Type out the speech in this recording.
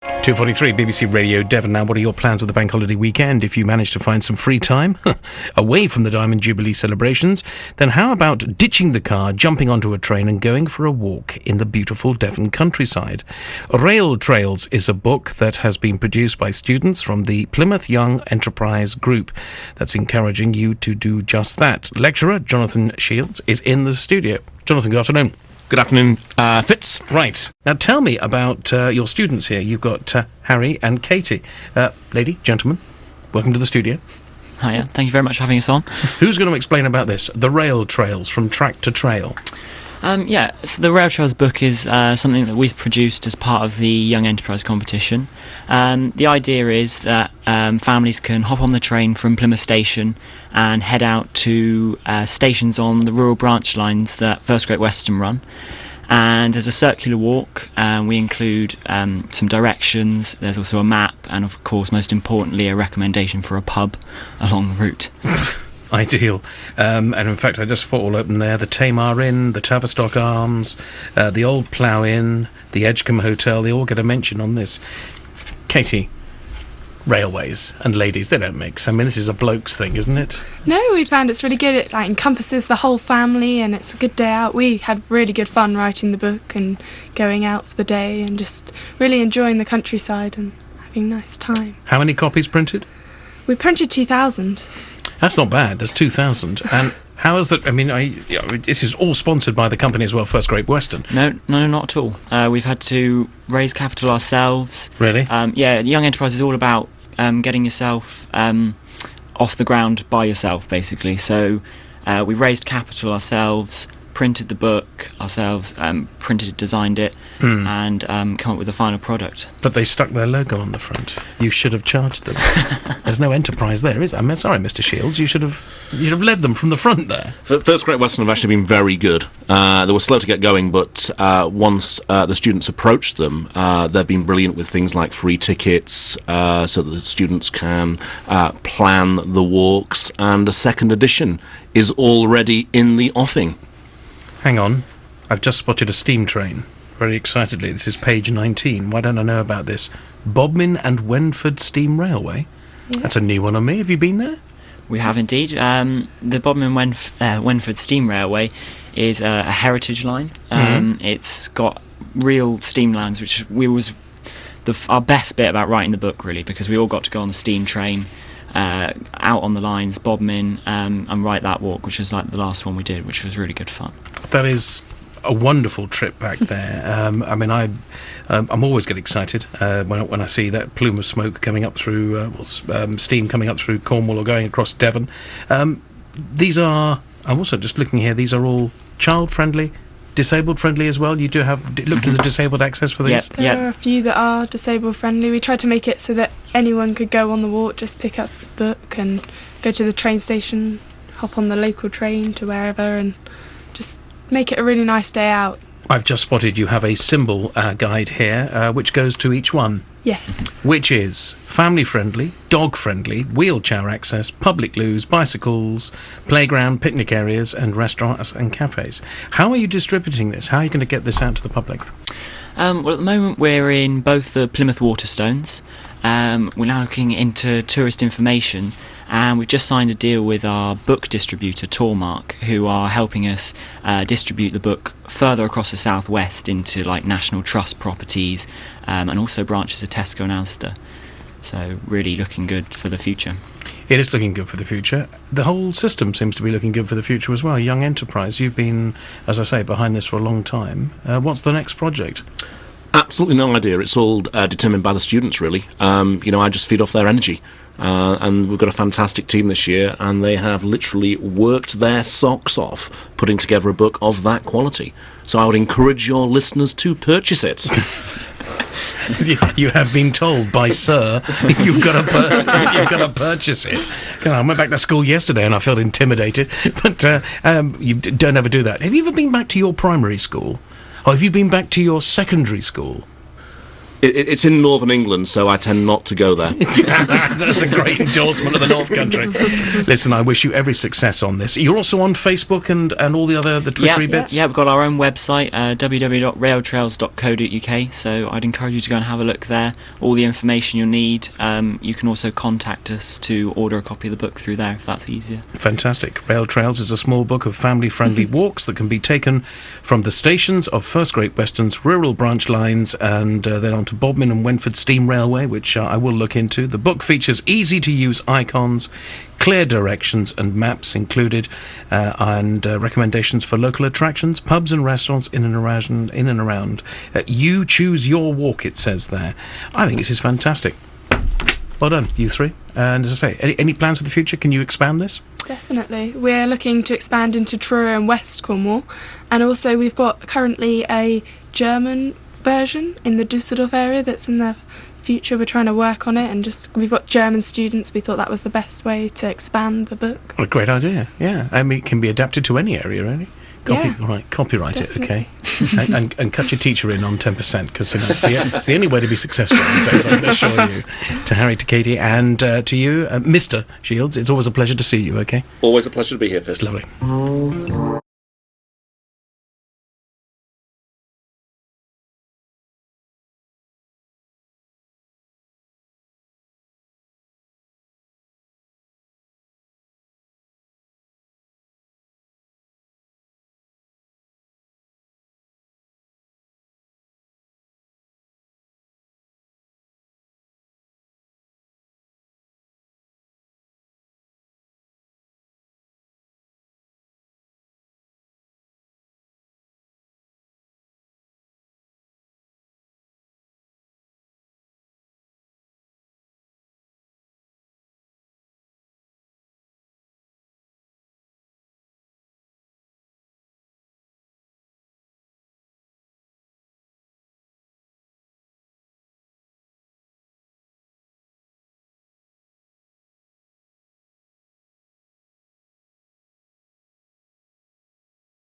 2:43 BBC Radio Devon. Now, what are your plans for the bank holiday weekend? If you manage to find some free time away from the Diamond Jubilee celebrations, then how about ditching the car, jumping onto a train and going for a walk in the beautiful Devon countryside? RailTrails is a book that has been produced by students from the Plymouth Young Enterprise Group that's encouraging you to do just that. Lecturer Jonathan Shields is in the studio. Jonathan, good afternoon. Good afternoon, Fitz. Right. Now tell me about your students here. You've got Harry and Katie. Lady, gentlemen, welcome to the studio. Hiya, thank you very much for having us on. Who's going to explain about this? The RailTrails, from track to trail. So the RailTrails book is something that we've produced as part of the Young Enterprise competition. The idea is that families can hop on the train from Plymouth Station and head out to stations on the rural branch lines that First Great Western run. And there's a circular walk, we include some directions, there's also a map, and of course, most importantly, a recommendation for a pub along the route. Ideal. And in fact, I just thought all open there, the Tamar Inn, the Tavistock Arms, the Old Plough Inn, the Edgecombe Hotel, they all get a mention on this. Katie, railways and ladies, they don't mix. I mean, this is a bloke's thing, isn't it? No, we found it's really good. It encompasses the whole family and it's a good day out. We had really good fun writing the book and going out for the day and just really enjoying the countryside and having a nice time. How many copies printed? We printed 2,000. That's not bad. There's 2,000. And how is that? I mean, this is all sponsored by the company as well, First Great Western. No, not at all. We've had to raise capital ourselves. Really? Young Enterprise is all about getting yourself off the ground by yourself, basically. So we raised capital ourselves, printed the book ourselves, printed it, designed it, and come up with the final product. But they stuck their logo on the front. You should have charged them. There's no enterprise there, is there? I'm sorry, Mr. Shields. You'd have led them from the front there. First Great Western have actually been very good. They were slow to get going, but once the students approached them, they've been brilliant with things like free tickets, so that the students can plan the walks, and a second edition is already in the offing. Hang on, I've just spotted a steam train, very excitedly. This is page 19. Why don't I know about this? Bodmin and Wenford Steam Railway? Yeah. That's a new one on me. Have you been there? We have indeed. The Bodmin Wenford Steam Railway is a heritage line. It's got real steam lines, which was our best bit about writing the book, really, because we all got to go on the steam train, out on the lines, Bodmin, and write that walk, which was like the last one we did, which was really good fun. That is a wonderful trip back there. I mean, I'm always get excited when I see that plume of smoke coming up through, steam coming up through Cornwall or going across Devon. These are, I'm also just looking here, these are all child-friendly, disabled-friendly as well. You do have looked at the disabled access for these? There are a few that are disabled-friendly. We tried to make it so that anyone could go on the walk, just pick up the book and go to the train station, hop on the local train to wherever, and just make it a really nice day out. I've just spotted you have a symbol guide here, which goes to each one. Yes. Which is family-friendly, dog-friendly, wheelchair access, public loos, bicycles, playground, picnic areas, and restaurants and cafes. How are you distributing this? How are you going to get this out to the public? Well, at the moment we're in both the Plymouth Waterstones. We're now looking into tourist information, and we've just signed a deal with our book distributor, Tormark, who are helping us distribute the book further across the southwest into like National Trust properties, and also branches of Tesco and Asda. So really looking good for the future. It is looking good for the future. The whole system seems to be looking good for the future as well. Young Enterprise, you've been, as I say, behind this for a long time. What's the next project? Absolutely no idea. It's all determined by the students, really. I just feed off their energy. And we've got a fantastic team this year, and they have literally worked their socks off putting together a book of that quality. So I would encourage your listeners to purchase it. You have been told by Sir you've got to purchase it. I went back to school yesterday and I felt intimidated, but you don't ever do that. Have you ever been back to your primary school? Or have you been back to your secondary school? It's in northern England, so I tend not to go there. That's a great endorsement of the North Country. Listen, I wish you every success on this. You're also on Facebook and all the Twittery bits? Yeah, we've got our own website, www.railtrails.co.uk, so I'd encourage you to go and have a look there. All the information you'll need. You can also contact us to order a copy of the book through there, if that's easier. Fantastic. RailTrails is a small book of family-friendly walks that can be taken from the stations of First Great Western's rural branch lines and then on to Bodmin and Wentford Steam Railway, which I will look into. The book features easy-to-use icons, clear directions and maps included, and recommendations for local attractions, pubs and restaurants in and around. You choose your walk, it says there. I think this is fantastic. Well done, you three. And as I say, any plans for the future? Can you expand this? Definitely. We're looking to expand into Truro and West Cornwall, and also we've got currently a German version in the Dusseldorf area that's in the future. We're trying to work on it, and we've got German students. We thought that was the best way to expand the book. What a great idea, yeah. I mean, it can be adapted to any area, really. Copyright definitely. it, okay? and cut your teacher in on 10%, because it's the only way to be successful these days, I can assure you. To Harry, to Katie, and to you, Mr. Shields, it's always a pleasure to see you, okay? Always a pleasure to be here, Fist. Lovely.